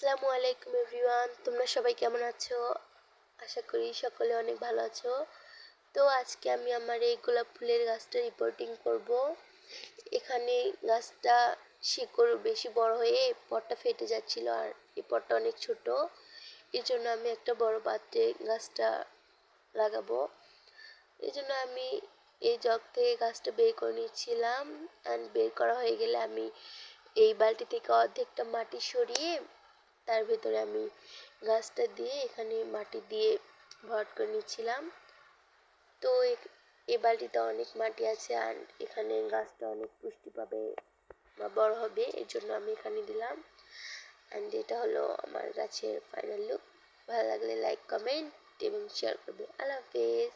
আসসালামু আলাইকুম এভরিওয়ান, তোমরা সবাই কেমন আছো? আশা করি সকলে অনেক ভালো আছো। তো আজকে আমি আমার এই গোলাপ ফুলের গাছটা রিপোর্টিং করব। এখানে গাছটা শিকড় বেশি বড় হয়ে পটটা ফেটে যাচ্ছিল, আর এই পটটা অনেক ছোট। এর জন্য আমি একটা বড় পাত্রে গাছটা লাগাবো। এই জন্য আমি এই জগ থেকে গাছটা বের করে নিচ্ছিলাম। অ্যান্ড বের করা হয়ে গেলে আমি এই বালতি থেকে অর্ধেকটা মাটি সরিয়ে তার ভেতরে আমি গাছটা দিয়ে এখানে মাটি দিয়ে ভরাট করে নিচ্ছিলাম। তো এই বালতিতে অনেক মাটি আছে, আর এখানে গাছটা অনেক পুষ্টি পাবে বা বড় হবে, এর জন্য আমি এখানে দিলাম। অ্যান্ড এটা হলো আমার গাছের ফাইনাল লুক। ভালো লাগলে লাইক, কমেন্ট এবং শেয়ার করবে। আল্লাহ হাফেজ।